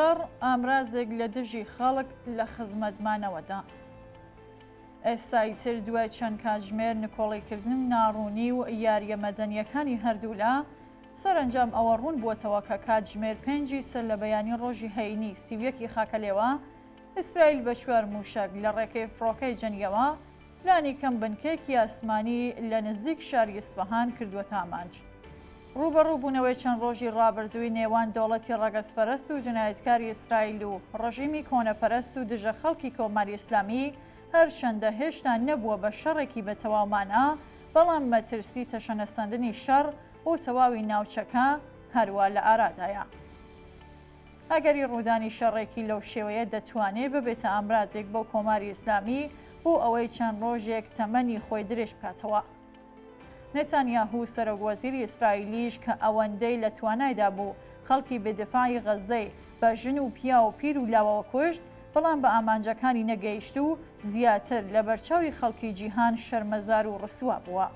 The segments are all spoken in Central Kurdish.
شەڕ ئامرازێک لە دژی خەڵک لە خزمەتمانەوەدا. ئێستای تر دوای چەند کاتژمێر نکۆڵیکردن ناڕوونی و یاریە مەدەنیەکانی هەردوولا سەرنجام ئەوە ڕوون بووەتەوە کە کاتژمێر 5 سەر لە بەیانی ڕۆژی هەینی 31 خاکەلێوە ئیسرائیل بە 4 موشک لە ڕێکەی فڕۆکەی جەنگەوە لانی کەم بنکێکی ئاسمانی لە نزیک شاری ئیسفەهان کردووەتە ئامانج. ڕوبەڕوو بوونەوەی چەند ڕۆژی ڕابردووی نێوان دەوڵەتی ڕەگەزپەرست و جنایەتکاری ئیسرائیل و ڕژیمی کۆنەپەرست و دژە خەڵکی کۆماری ئیسلامی هەرچەندە هێشتا نەبووە بە شەڕێکی بەتەوامانە، بەڵام مەترسی تەشەنەسەندنی شەڕ و تەواوی ناوچەکە هەروە لە ئارادایە. ئەگەری ڕوودانی شەڕێکی لەو شێوەیە دەتوانێت ببێتە ئامرازێک بۆ کۆماری ئیسلامی بۆ ئەوەی چەند ڕۆژێک تەمەنی خۆی درێژ بکاتەوە. نێتانیاهوو سەرۆکوەزیری ئیسرائیلیش کە ئەوەندەی لە توانایدا بوو خەڵکی بێدفاعی غەزەی بە ژن و پیا و پیر و لاوەوە کوشت، بەڵام بە ئامانجەکانی نەگەیشت و زیاتر لە بەرچاوی خەڵکی جیهان شەرمەزار و ڕسووا بووە.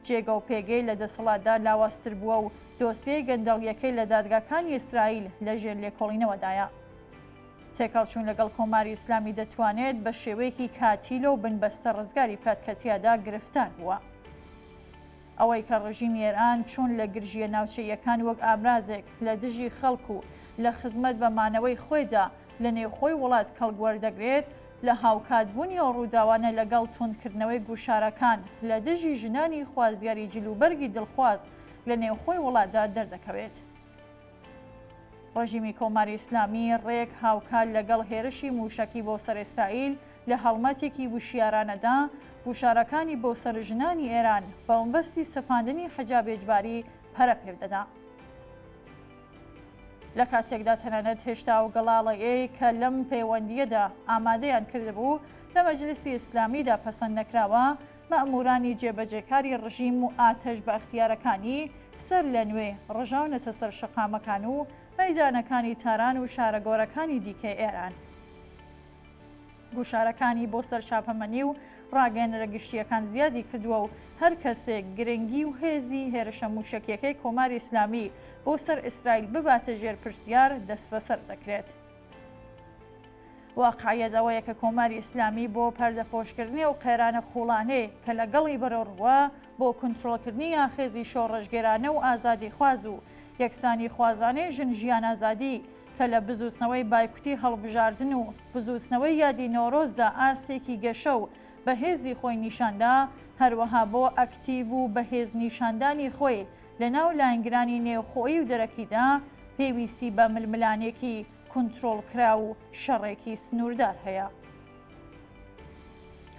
جێگە و پێگەی لە دەسەڵاتدا لاواستر بووە و دۆسیەی گەندەڵیەکەی لە دادگاکانی ئیسرائیل لە ژێر لێکۆڵینەوەدایە. تێکەڵچوون لەگەڵ کۆماری ئیسلامی دەتوانێت بە شێوەیەکی کاتیلە و بنبەستە ڕزگاری پادکەتیادا گرفتار بووە. ئەوەی کە ڕژیمی ئێران چۆن لە گرژیە ناوچەیەکان وەک ئامرازێک لە دژی خەڵکو لە خزمەت بە مانەوەی خۆیدا لە نێوخۆی وڵات کەڵگوەردەگرێت لە هاوکاتبوونی ئەو ڕووداوانە لەگەڵ تونکردنەوەی گوشارەکان لە دژی ژنانی خوازیاری جلوبەرگی دڵخواز لە نێوخۆی وڵاتدا دەردەکەوێت. ڕژیمی کۆماری ئیسلامی ڕێک هاوکات لەگەڵ هێرشی موشکی بۆ سەر ئیسرائیل لە هەڵمەتێکی وشیارانەدا گوشارەکانی بۆ سەر ژنانی ئێران بە مەبەستی سەپاندنی حەجاب ئیجباری پەرە پێدەدا. لە کاتێکدا تەنانەت هێشتا و گەڵاڵەیەی کە لەم پەیوەندیەدا ئامادەیان کردبوو لە مەجلیسی ئیسلامیدا پەسەند نەکراوە، مەئمورانی جێبەجێکاری ڕژیم و ئاتەش بە ئەختیارەکانی سەر لە نوێ ڕژاونەتە سەر شەقامەکان و مەیدانەکانی تاران و شارەگۆرەکانی دیکەی ئێران. گوشارەکانی بۆ سەر چاپەمەنی و ڕاگەیەنەرە گشتیەکان زیادی کردووە و هەر کەسێک گرنگی و هێزی هێرشە موشکیەکەی کۆماری ئیسلامی بۆ سەر ئیسرائیل بباتە ژێر پرسیار دەست بەسەر دەکرێت. واقعیەت ئەوەیە کە کۆماری ئیسلامی بۆ پەردەپۆشکردنی و قێرانە قوڵانەی کە لەگەڵی بەرەوڕوە بۆ کنترۆلکردنی یاخێزی شۆڕژگێرانە و ئازادی خواز و یەکسانی خوازانەی ژن ژیان ئازادی کە لە بزوستنەوەی بایکوتی هەڵبژاردن و بزوستنەوەی یادی نۆرۆزدا ئاستێکی گەشە و بەهێزی خۆی نیشاندا، هەروەها بۆ ئەکتیڤ و بەهێز نیشاندانی خۆی لە ناو لاینگرانی نێوخۆیی و دەرەکیدا پێویستی بە ململانێکی کنترۆڵکرا و شەڕێکی سنووردار هەیە.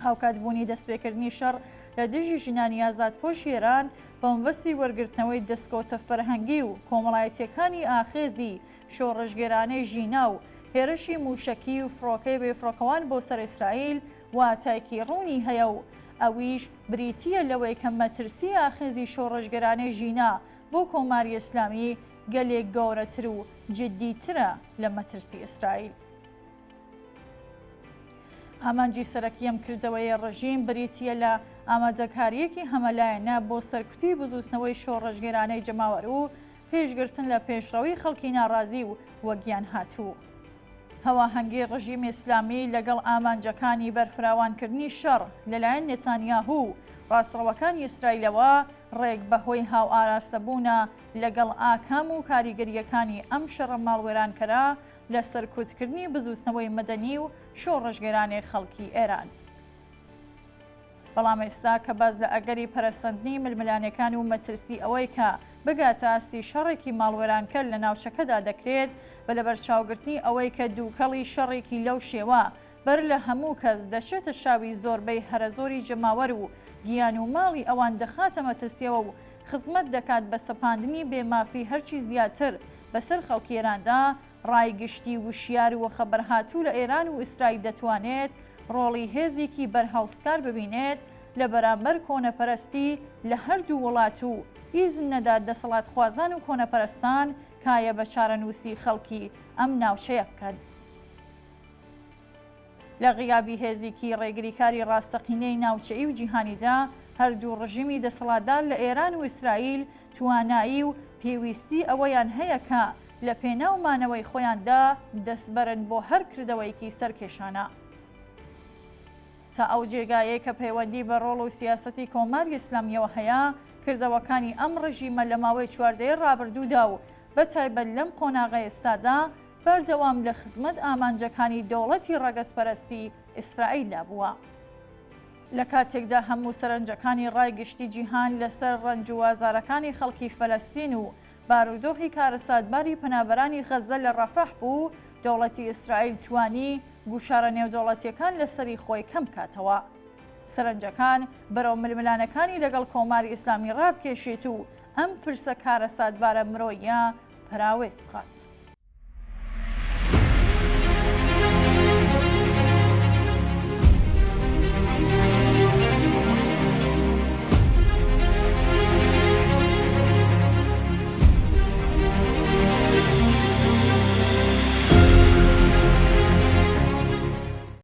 هاوکاتبوونی دەستپێکردنی شەڕ لە دژی ژنانی ئازادپۆشی ئێران بە مەبەستی وەرگرتنەوەی دەستکەوتە فەرهەنگی و کۆمەڵایەتیەکانی ئاخێزی شۆڕژگێرانەی ژینا و هێرشی موشکی و فڕۆکەی بێفڕۆکەوان بۆ سەر ئیسرائیل واتایکی ڕوونی هەیە و ئەویش بریتیە لەوەی کە مەترسی ئاخێزی شۆڕژگێرانەی ژینا بۆ کۆماری ئیسلامی گەلێک گەورەتر و جددیترە لە مەترسی ئیسرائیل. ئامانجی سەرەکیەم کردەوەی ڕژیم بریتیە لە ئامادەکاریەکی هەمەلایەنە بۆ سەرکوتی بزوستنەوەی شۆڕژگێرانەی جەماوەر و پێشگرتن لە پێشڕەوی خەڵکی ناڕازی و وەگیان هاتوو. هەواهەنگی ڕژیمی ئیسلامی لەگەڵ ئامانجەکانی بەرفراوانکردنی شەڕ لەلایەن نێتانیاهوو ڕاستڕەوەکانی ئیسرائیلەوە ڕێک بەهۆی هاو ئاراستەبوونە لەگەڵ ئاکام و کاریگەریەکانی ئەم شەڕە ماڵوێرانکەرە لە سەرکوتکردنی بزوستنەوەی مەدەنی و شۆڕژگێرانی خەڵکی ئێران. بەڵام ئێستا کە باز لە ئەگەری پەرەسەندنی ململانەکان و مەترسی ئەوەی کە بگاتە ئاستی شەڕێکی ماڵوێرانکە لە ناوچەکەدا دەکرێت بە لەبەرچاوگرتنی ئەوەی کە دووکەڵی شەڕێکی لەو شێوە بەر لە هەموو کەس دەچێتە شاوی زۆربەی هەرە زۆری جەماوەر و گیان و ماڵی ئەوان دەخاتە مەترسیەوە و خزمەت دەکات بە سەپاندنی بێمافی هەرچی زیاتر بەسەر خەڵکی ئێراندا، ڕایگشتی وشیار و خەبەرهاتوو لە ئێران و ئیسرائیل دەتوانێت ڕۆڵی هێزێکی بەرهەڵسکار ببینێت لە بەرامبەر کۆنەپەرستی لە هەردوو وڵات و ئیزن نەدات دەسەڵات خوازان و کۆنەپەرستان کایە بە چارەنووسی خەڵکی ئەم ناوچەیە بکەن. لە غیابی هێزێکی ڕێگریکاری ڕاستەقینەی ناوچەیی و جیهانیدا هەردوو ڕژیمی دەسەڵاتدار لە ئێران و ئیسرائیل توانایی و پێویستی ئەوەیان هەیە کە لە پێناومانەوەی خۆیاندا دەستبەرن بۆ هەر کردەوەیکی سەرکێشانە. تا ئەو جێگایەی کە پەیوەندی بە ڕۆڵ و سیاسەتی کۆماری ئیسلامیەوە هەیە، کردەوەکانی ئەم ڕژیمە لە ماوەی چواردەی ڕابردوودا و بەتایبەت لەم قۆناغی ئێستادا بەردەوام لە خزمەت ئامانجەکانی دەوڵەتی ڕەگەزپەرستی ئیسرائیلدا بووە. لە کاتێکدا هەموو سەرنجەکانی ڕایگشتی جیهان لەسەر ڕەنج و ئازارەکانی خەڵکی فەلەستین و بارودۆخی کارەساتباری پەنابەرانی غەزە لە ڕەفەح بوو، دەوڵەتی ئیسرائیل توانی گوشارە نێودەوڵەتیەکان لەسەری خۆی کەم کاتەوە. سەرنجەکان بەرەو ململانەکانی لەگەڵ کۆماری ئیسلامی ڕابکێشێت و ئەم پرسە کارەساتبارە مرۆیە پراوێز بخات.